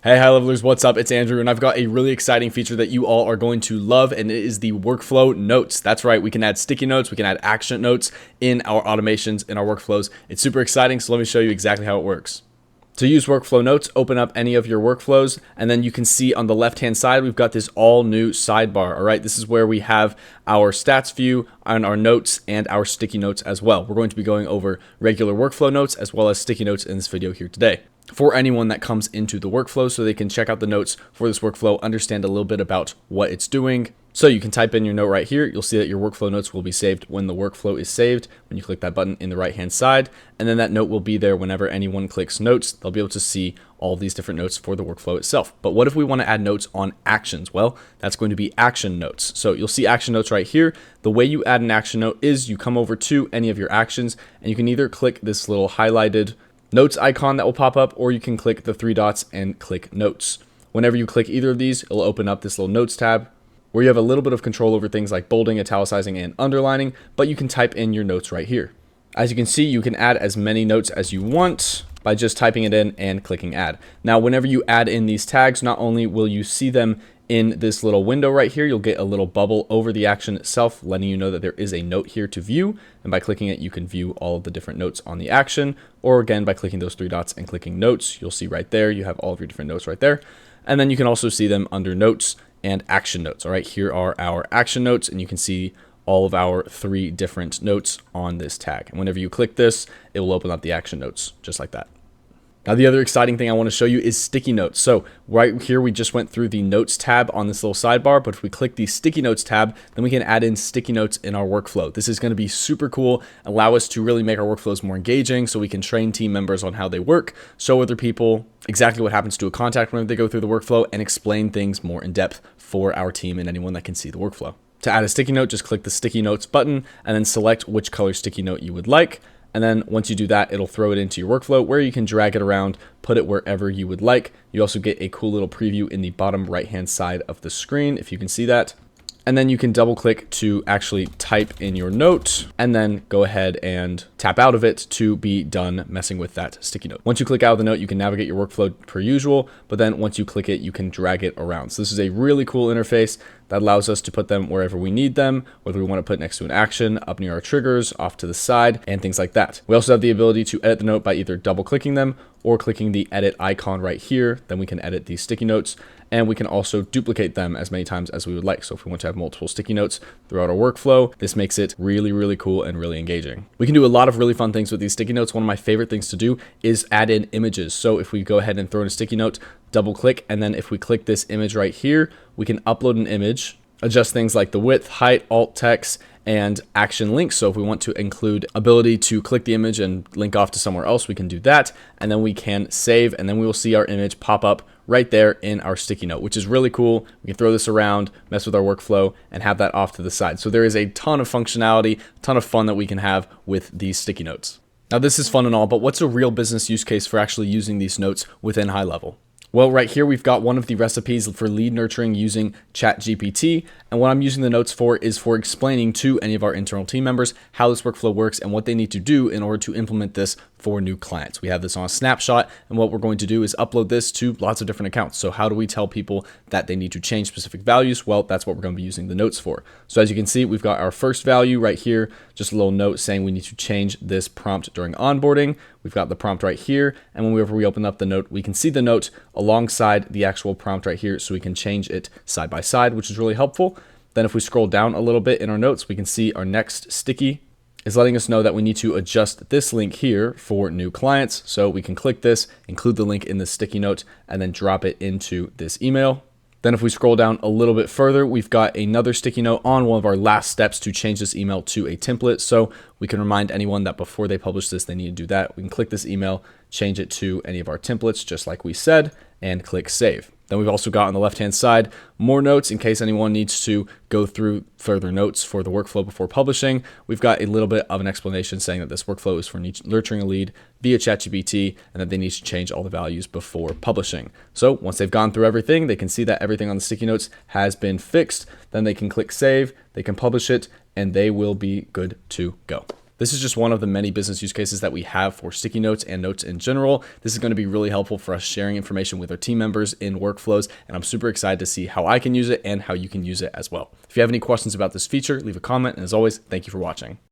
Hey, high levelers, what's up? It's Andrew, and I've got a really exciting feature that you all are going to love, and it is the workflow notes. That's right, we can add sticky notes, we can add action notes in our automations, in our workflows. It's super exciting, so let me show you exactly how it works. To use workflow notes, open up any of your workflows, and then you can see on the left-hand side, we've got this all new sidebar. All right, this is where we have our stats view and our notes and our sticky notes as well. We're going to be going over regular workflow notes as well as sticky notes in this video here today. For anyone that comes into the workflow, so they can check out the notes for this workflow, understand a little bit about what it's doing. So you can type in your note right here. You'll see that your workflow notes will be saved when the workflow is saved, when you click that button in the right hand side, and then that note will be there whenever anyone clicks notes. They'll be able to see all of these different notes for the workflow itself. But what if we want to add notes on actions? Well, that's going to be action notes. So you'll see action notes right here. The way you add an action note is you come over to any of your actions, and you can either click this little highlighted notes icon that will pop up, or you can click the three dots and click notes. Whenever you click either of these, it'll open up this little notes tab where you have a little bit of control over things like bolding, italicizing, and underlining, but you can type in your notes right here. As you can see, you can add as many notes as you want by just typing it in and clicking add. Now, whenever you add in these tags, not only will you see them in this little window right here, you'll get a little bubble over the action itself, letting you know that there is a note here to view. And by clicking it, you can view all of the different notes on the action. Or again, by clicking those three dots and clicking notes, you'll see right there, you have all of your different notes right there. And then you can also see them under notes and action notes. All right, here are our action notes, and you can see all of our three different notes on this tag. And whenever you click this, it will open up the action notes just like that. Now, the other exciting thing I want to show you is sticky notes. So right here, we just went through the notes tab on this little sidebar, but if we click the sticky notes tab, then we can add in sticky notes in our workflow. This is going to be super cool, allow us to really make our workflows more engaging so we can train team members on how they work, show other people exactly what happens to a contact whenever they go through the workflow, and explain things more in depth for our team and anyone that can see the workflow. To add a sticky note, just click the sticky notes button and then select which color sticky note you would like. And then once you do that, it'll throw it into your workflow where you can drag it around, put it wherever you would like. You also get a cool little preview in the bottom right-hand side of the screen, if you can see that. And then you can double click to actually type in your note and then go ahead and tap out of it to be done messing with that sticky note. Once you click out of the note, you can navigate your workflow per usual, but then once you click it, you can drag it around. So this is a really cool interface that allows us to put them wherever we need them, whether we want to put next to an action, up near our triggers, off to the side, and things like that. We also have the ability to edit the note by either double clicking them or clicking the edit icon right here. Then we can edit these sticky notes, and we can also duplicate them as many times as we would like. So if we want to have multiple sticky notes throughout our workflow, this makes it really, really cool and really engaging. We can do a lot of really fun things with these sticky notes. One of my favorite things to do is add in images. So if we go ahead and throw in a sticky note, double click, and then if we click this image right here, we can upload an image, adjust things like the width, height, alt text, and action links. So if we want to include ability to click the image and link off to somewhere else, we can do that. And then we can save, and then we will see our image pop up right there in our sticky note, which is really cool. We can throw this around, mess with our workflow, and have that off to the side. So there is a ton of functionality, a ton of fun that we can have with these sticky notes. Now, this is fun and all, but what's a real business use case for actually using these notes within GoHighLevel? Well, right here, we've got one of the recipes for lead nurturing using ChatGPT. And what I'm using the notes for is for explaining to any of our internal team members how this workflow works and what they need to do in order to implement this for new clients. We have this on a snapshot, and what we're going to do is upload this to lots of different accounts. So how do we tell people that they need to change specific values? Well, that's what we're going to be using the notes for. So as you can see, we've got our first value right here, just a little note saying we need to change this prompt during onboarding. We've got the prompt right here, and whenever we open up the note, we can see the note alongside the actual prompt right here, so we can change it side by side, which is really helpful. Then if we scroll down a little bit in our notes, we can see our next sticky is letting us know that we need to adjust this link here for new clients. So we can click this, include the link in the sticky note, and then drop it into this email. Then if we scroll down a little bit further, we've got another sticky note on one of our last steps to change this email to a template. So we can remind anyone that before they publish this, they need to do that. We can click this email, change it to any of our templates, just like we said, and click save. Then we've also got on the left-hand side more notes in case anyone needs to go through further notes for the workflow before publishing. We've got a little bit of an explanation saying that this workflow is for nurturing a lead via ChatGPT and that they need to change all the values before publishing. So once they've gone through everything, they can see that everything on the sticky notes has been fixed. Then they can click save, they can publish it, and they will be good to go. This is just one of the many business use cases that we have for sticky notes and notes in general. This is going to be really helpful for us sharing information with our team members in workflows, and I'm super excited to see how I can use it and how you can use it as well. If you have any questions about this feature, leave a comment, and as always, thank you for watching.